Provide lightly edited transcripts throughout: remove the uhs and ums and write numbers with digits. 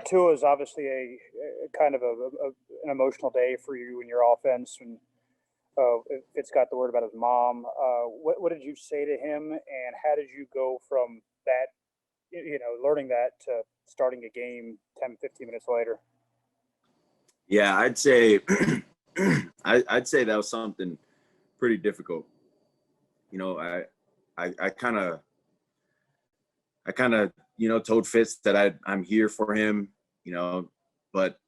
Tua is obviously a kind of an emotional day for you and your offense, and Fitz got the word about his mom. What did you say to him, and how did you go from that, learning that to starting a game 10, 15 minutes later? Yeah, I'd say I'd say that was something pretty difficult. I kind of told Fitz that I'm here for him, but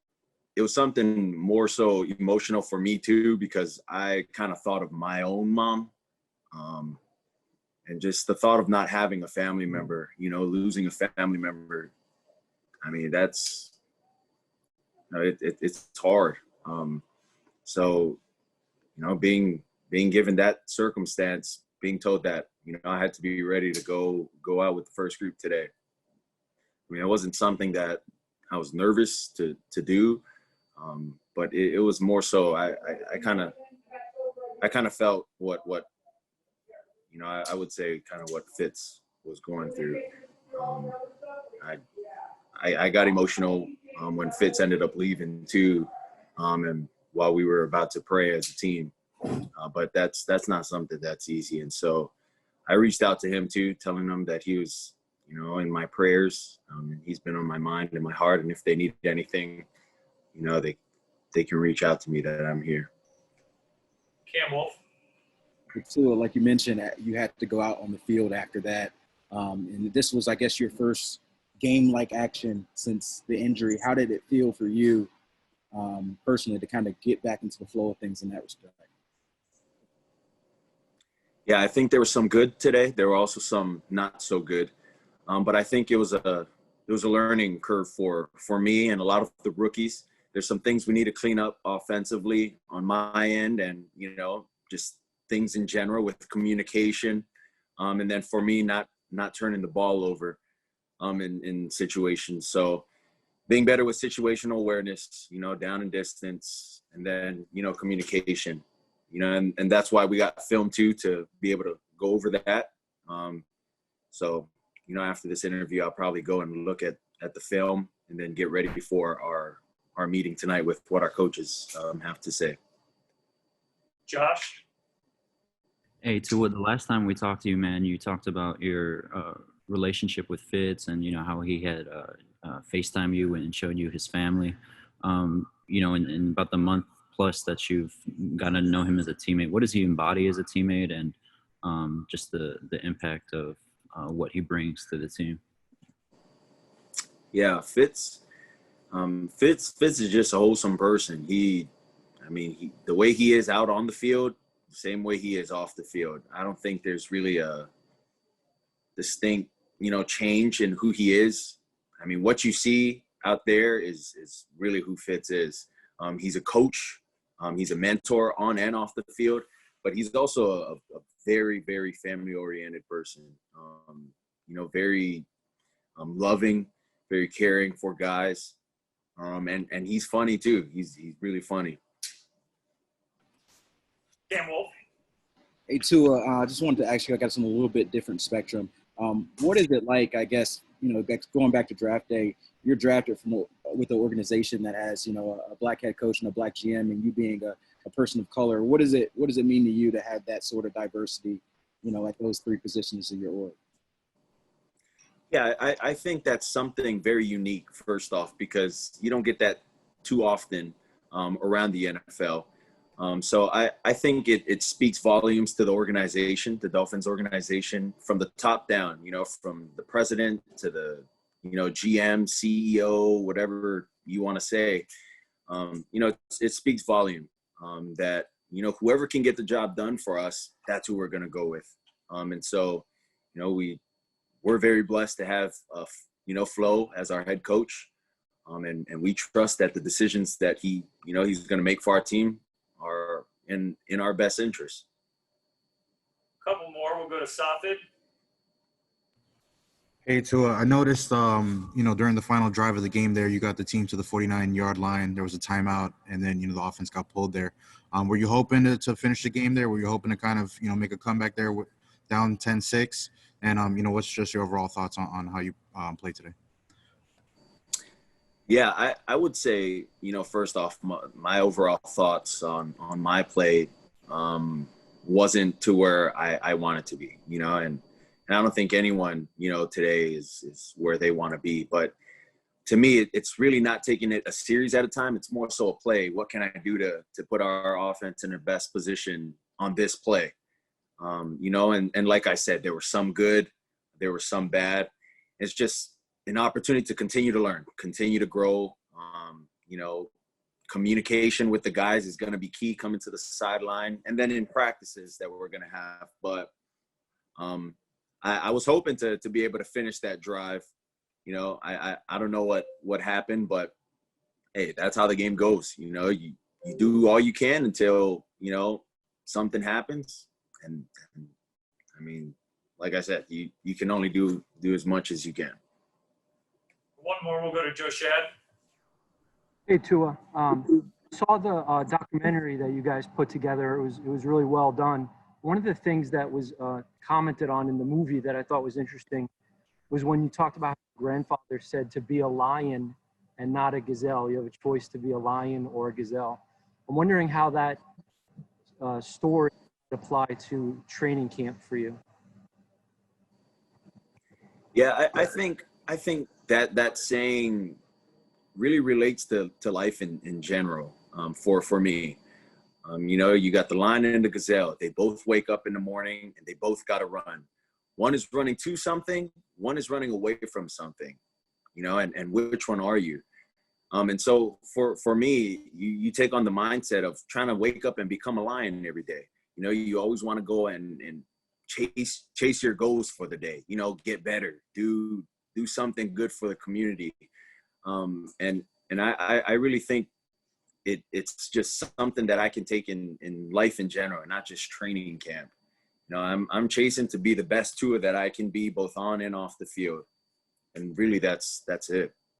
it was something more so emotional for me too, because I kind of thought of my own mom, and just the thought of not having a family member, losing a family member. I mean, it's hard. So, being given that circumstance, being told that, I had to be ready to go out with the first group today. I mean, it wasn't something that I was nervous to do, but it was more so I kind of felt what I would say kind of what Fitz was going through. I got emotional when Fitz ended up leaving too, and while we were about to pray as a team, but that's not something that's easy. And so I reached out to him too, telling him that he was, in my prayers. He's been on my mind and my heart, and if they need anything, they can reach out to me, that I'm here. Cam Wolf. So, like you mentioned, you had to go out on the field after that. And this was, I guess, your first game-like action since the injury. How did it feel for you personally to kind of get back into the flow of things in that respect? Yeah, I think there was some good today. There were also some not so good. But I think it was a learning curve for me and a lot of the rookies. There's some things we need to clean up offensively on my end, and just things in general with communication. And then for me, not turning the ball over in situations. So being better with situational awareness, down and distance, and then communication. And that's why we got film too, to be able to go over that. So after this interview, I'll probably go and look at the film and then get ready for our meeting tonight with what our coaches have to say. Josh? Hey, Tua, the last time we talked to you, man, you talked about your relationship with Fitz and, how he had FaceTime you and shown you his family. In about the month plus that you've gotten to know him as a teammate, what does he embody as a teammate, and just the impact of what he brings to the team? Yeah, Fitz is just a wholesome person. The way he is out on the field, the same way he is off the field. I don't think there's really a distinct, change in who he is. I mean, what you see out there is really who Fitz is. He's a coach. He's a mentor on and off the field, but he's also a very, very family-oriented person. Very loving, very caring for guys. And he's funny too. He's really funny. Cam Wolf. Hey, Tua, I just wanted to ask you, I guess, on a little bit different spectrum. What is it like, I guess, going back to draft day, you're drafted with an organization that has, a black head coach and a black GM, and you being a person of color. What does it mean to you to have that sort of diversity, at those three positions in your org? Yeah, I think that's something very unique, first off, because you don't get that too often around the NFL. So I think it speaks volumes to the organization, the Dolphins organization, from the top down, from the president to the, GM, CEO, whatever you want to say. It speaks volume that, whoever can get the job done for us, that's who we're going to go with. And so, we're very blessed to have, Flo as our head coach. And we trust that the decisions that he's going to make for our team are in our best interest. Couple more. We'll go to Safid. Hey, Tua, I noticed, during the final drive of the game there, you got the team to the 49-yard line. There was a timeout, and then, the offense got pulled there. Were you hoping to finish the game there? Were you hoping to kind of, make a comeback there down 10-6? And, what's just your overall thoughts on how you played today? Yeah, I would say, first off, my overall thoughts on my play wasn't to where I want it to be, and I don't think anyone, today is where they want to be. But to me, it's really not taking it a series at a time. It's more so a play. What can I do to put our offense in the best position on this play? And like I said, there were some good, there were some bad. It's just an opportunity to continue to learn, continue to grow. Communication with the guys is going to be key coming to the sideline, and then in practices that we're going to have. But I was hoping to be able to finish that drive. I don't know what happened, but hey, that's how the game goes. You do all you can until something happens, and I mean, like I said, you can only do as much as you can. One more, we'll go to Joe Shad. Hey Tua, saw the documentary that you guys put together. It was really well done. One of the things that was commented on in the movie that I thought was interesting was when you talked about how your grandfather said to be a lion and not a gazelle. You have a choice to be a lion or a gazelle. I'm wondering how that story apply to training camp for you. Yeah, I think that saying really relates to life in general. For me, you got the lion and the gazelle. They both wake up in the morning and they both got to run. One is running to something, one is running away from something. And which one are you? And so for me, you take on the mindset of trying to wake up and become a lion every day. You always want to go and chase your goals for the day. Get better, do something good for the community. And I really think it's just something that I can take in life in general, not just training camp. I'm chasing to be the best Tua that I can be, both on and off the field. And really that's it.